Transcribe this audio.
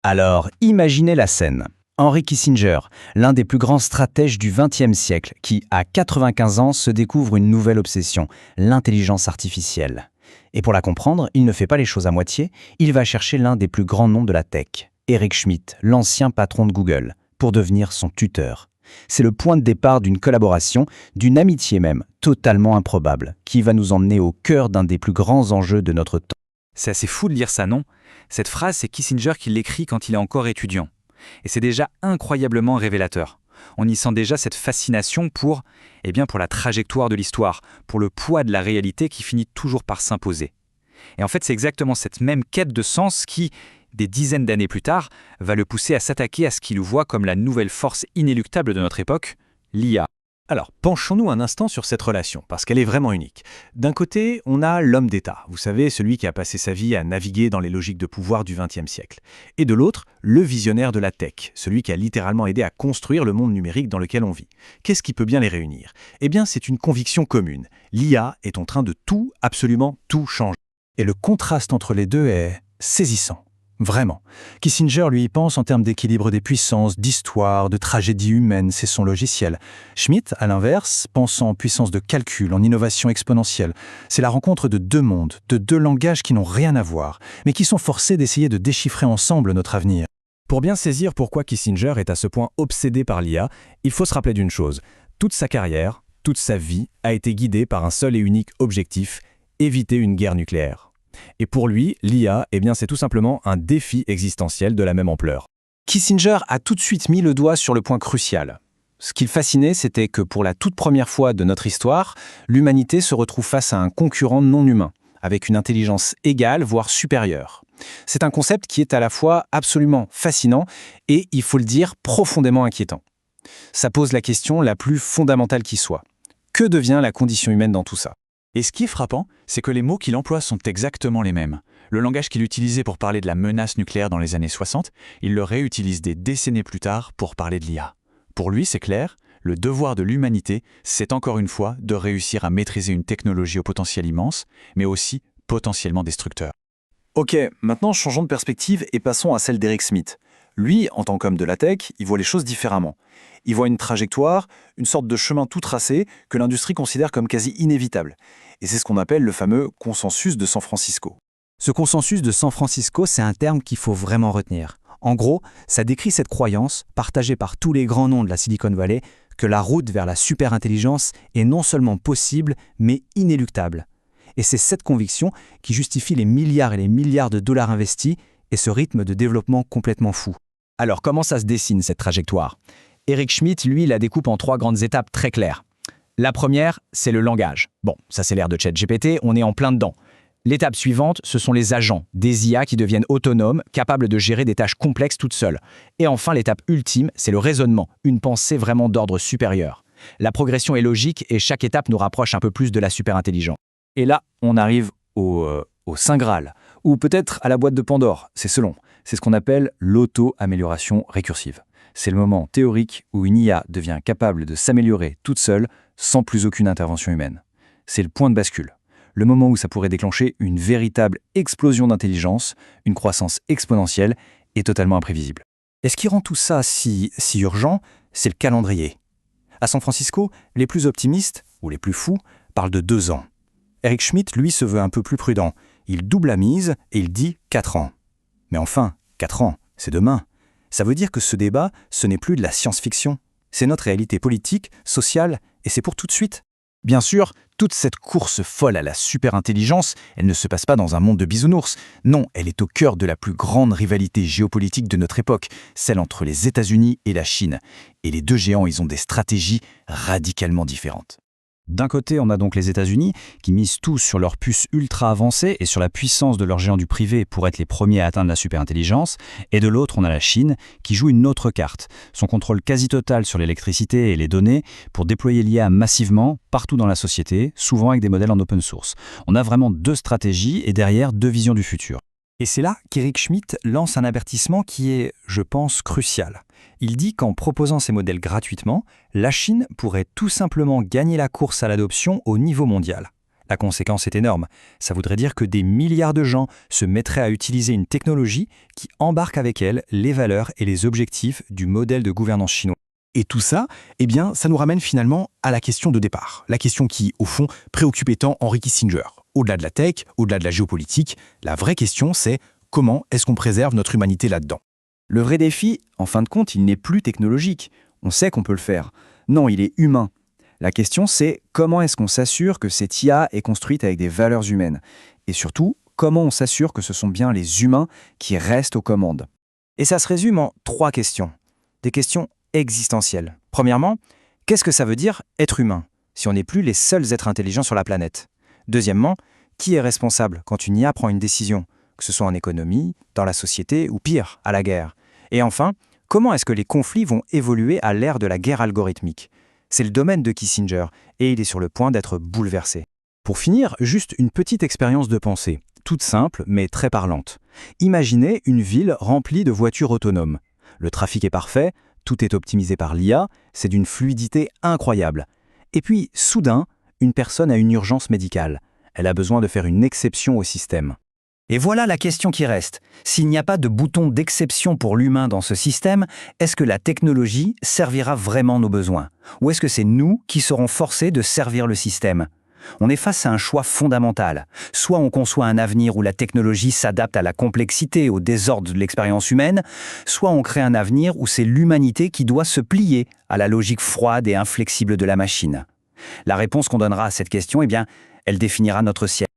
Alors, imaginez la scène. Henry Kissinger, l'un des plus grands stratèges du XXe siècle, qui, à 95 ans, se découvre une nouvelle obsession, l'intelligence artificielle. Et pour la comprendre, il ne fait pas les choses à moitié, il va chercher l'un des plus grands noms de la tech, Eric Schmidt, l'ancien patron de Google, pour devenir son tuteur. C'est le point de départ d'une collaboration, d'une amitié même, totalement improbable, qui va nous emmener au cœur d'un des plus grands enjeux de notre temps. C'est assez fou de lire ça, non? Cette phrase, c'est Kissinger qui l'écrit quand il est encore étudiant. Et c'est déjà incroyablement révélateur. On y sent déjà cette fascination pour la trajectoire de l'histoire, pour le poids de la réalité qui finit toujours par s'imposer. Et en fait, c'est exactement cette même quête de sens qui, des dizaines d'années plus tard, va le pousser à s'attaquer à ce qu'il voit comme la nouvelle force inéluctable de notre époque, l'IA. Alors, penchons-nous un instant sur cette relation, parce qu'elle est vraiment unique. D'un côté, on a l'homme d'État, vous savez, celui qui a passé sa vie à naviguer dans les logiques de pouvoir du XXe siècle. Et de l'autre, le visionnaire de la tech, celui qui a littéralement aidé à construire le monde numérique dans lequel on vit. Qu'est-ce qui peut bien les réunir? Eh bien, c'est une conviction commune. L'IA est en train de tout, absolument tout changer. Et le contraste entre les deux est saisissant. Vraiment. Kissinger, lui, pense en termes d'équilibre des puissances, d'histoire, de tragédie humaine, c'est son logiciel. Schmidt, à l'inverse, pense en puissance de calcul, en innovation exponentielle. C'est la rencontre de deux mondes, de deux langages qui n'ont rien à voir, mais qui sont forcés d'essayer de déchiffrer ensemble notre avenir. Pour bien saisir pourquoi Kissinger est à ce point obsédé par l'IA, il faut se rappeler d'une chose. Toute sa carrière, toute sa vie a été guidée par un seul et unique objectif, éviter une guerre nucléaire. Et pour lui, l'IA, c'est tout simplement un défi existentiel de la même ampleur. Kissinger a tout de suite mis le doigt sur le point crucial. Ce qui le fascinait, c'était que pour la toute première fois de notre histoire, l'humanité se retrouve face à un concurrent non humain, avec une intelligence égale, voire supérieure. C'est un concept qui est à la fois absolument fascinant et, il faut le dire, profondément inquiétant. Ça pose la question la plus fondamentale qui soit. Que devient la condition humaine dans tout ça ? Et ce qui est frappant, c'est que les mots qu'il emploie sont exactement les mêmes. Le langage qu'il utilisait pour parler de la menace nucléaire dans les années 60, il le réutilise des décennies plus tard pour parler de l'IA. Pour lui, c'est clair, le devoir de l'humanité, c'est encore une fois de réussir à maîtriser une technologie au potentiel immense, mais aussi potentiellement destructeur. Ok, maintenant changeons de perspective et passons à celle d'Eric Schmidt. Lui, en tant qu'homme de la tech, il voit les choses différemment. Il voit une trajectoire, une sorte de chemin tout tracé que l'industrie considère comme quasi inévitable. Et c'est ce qu'on appelle le fameux consensus de San Francisco. Ce consensus de San Francisco, c'est un terme qu'il faut vraiment retenir. En gros, ça décrit cette croyance, partagée par tous les grands noms de la Silicon Valley, que la route vers la superintelligence est non seulement possible, mais inéluctable. Et c'est cette conviction qui justifie les milliards et les milliards de dollars investis et ce rythme de développement complètement fou. Alors, comment ça se dessine, cette trajectoire ? Eric Schmidt, lui, la découpe en 3 grandes étapes très claires. La première, c'est le langage. Bon, ça c'est l'ère de ChatGPT, on est en plein dedans. L'étape suivante, ce sont les agents, des IA qui deviennent autonomes, capables de gérer des tâches complexes toutes seules. Et enfin, l'étape ultime, c'est le raisonnement, une pensée vraiment d'ordre supérieur. La progression est logique et chaque étape nous rapproche un peu plus de la superintelligence. Et là, on arrive au Saint Graal, ou peut-être à la boîte de Pandore, c'est selon. C'est ce qu'on appelle l'auto-amélioration récursive. C'est le moment théorique où une IA devient capable de s'améliorer toute seule sans plus aucune intervention humaine. C'est le point de bascule. Le moment où ça pourrait déclencher une véritable explosion d'intelligence, une croissance exponentielle et totalement imprévisible. Et ce qui rend tout ça si urgent, c'est le calendrier. À San Francisco, les plus optimistes, ou les plus fous, parlent de 2 ans. Eric Schmidt, lui, se veut un peu plus prudent. Il double la mise et il dit 4 ans. Mais enfin, 4 ans, c'est demain. Ça veut dire que ce débat, ce n'est plus de la science-fiction. C'est notre réalité politique, sociale, et c'est pour tout de suite. Bien sûr, toute cette course folle à la superintelligence, elle ne se passe pas dans un monde de bisounours. Non, elle est au cœur de la plus grande rivalité géopolitique de notre époque, celle entre les États-Unis et la Chine. Et les deux géants, ils ont des stratégies radicalement différentes. D'un côté, on a donc les États-Unis qui misent tous sur leurs puces ultra avancées et sur la puissance de leurs géants du privé pour être les premiers à atteindre la superintelligence. Et de l'autre, on a la Chine qui joue une autre carte, son contrôle quasi total sur l'électricité et les données pour déployer l'IA massivement partout dans la société, souvent avec des modèles en open source. On a vraiment 2 stratégies et derrière 2 visions du futur. Et c'est là qu'Eric Schmidt lance un avertissement qui est, je pense, crucial. Il dit qu'en proposant ces modèles gratuitement, la Chine pourrait tout simplement gagner la course à l'adoption au niveau mondial. La conséquence est énorme. Ça voudrait dire que des milliards de gens se mettraient à utiliser une technologie qui embarque avec elle les valeurs et les objectifs du modèle de gouvernance chinois. Et tout ça, eh bien, ça nous ramène finalement à la question de départ. La question qui, au fond, préoccupait tant Henry Kissinger. Au-delà de la tech, au-delà de la géopolitique, la vraie question, c'est comment est-ce qu'on préserve notre humanité là-dedans? Le vrai défi, en fin de compte, il n'est plus technologique. On sait qu'on peut le faire. Non, il est humain. La question, c'est comment est-ce qu'on s'assure que cette IA est construite avec des valeurs humaines? Et surtout, comment on s'assure que ce sont bien les humains qui restent aux commandes? Et ça se résume en 3 questions. Des questions existentielles. Premièrement, qu'est-ce que ça veut dire être humain, si on n'est plus les seuls êtres intelligents sur la planète? Deuxièmement, qui est responsable quand une IA prend une décision, que ce soit en économie, dans la société ou pire, à la guerre? Et enfin, comment est-ce que les conflits vont évoluer à l'ère de la guerre algorithmique? C'est le domaine de Kissinger, et il est sur le point d'être bouleversé. Pour finir, juste une petite expérience de pensée, toute simple mais très parlante. Imaginez une ville remplie de voitures autonomes. Le trafic est parfait, tout est optimisé par l'IA, c'est d'une fluidité incroyable. Et puis, soudain, une personne a une urgence médicale. Elle a besoin de faire une exception au système. Et voilà la question qui reste. S'il n'y a pas de bouton d'exception pour l'humain dans ce système, est-ce que la technologie servira vraiment nos besoins? Ou est-ce que c'est nous qui serons forcés de servir le système? On est face à un choix fondamental. Soit on conçoit un avenir où la technologie s'adapte à la complexité, au désordre de l'expérience humaine, soit on crée un avenir où c'est l'humanité qui doit se plier à la logique froide et inflexible de la machine. La réponse qu'on donnera à cette question, eh bien, elle définira notre siècle.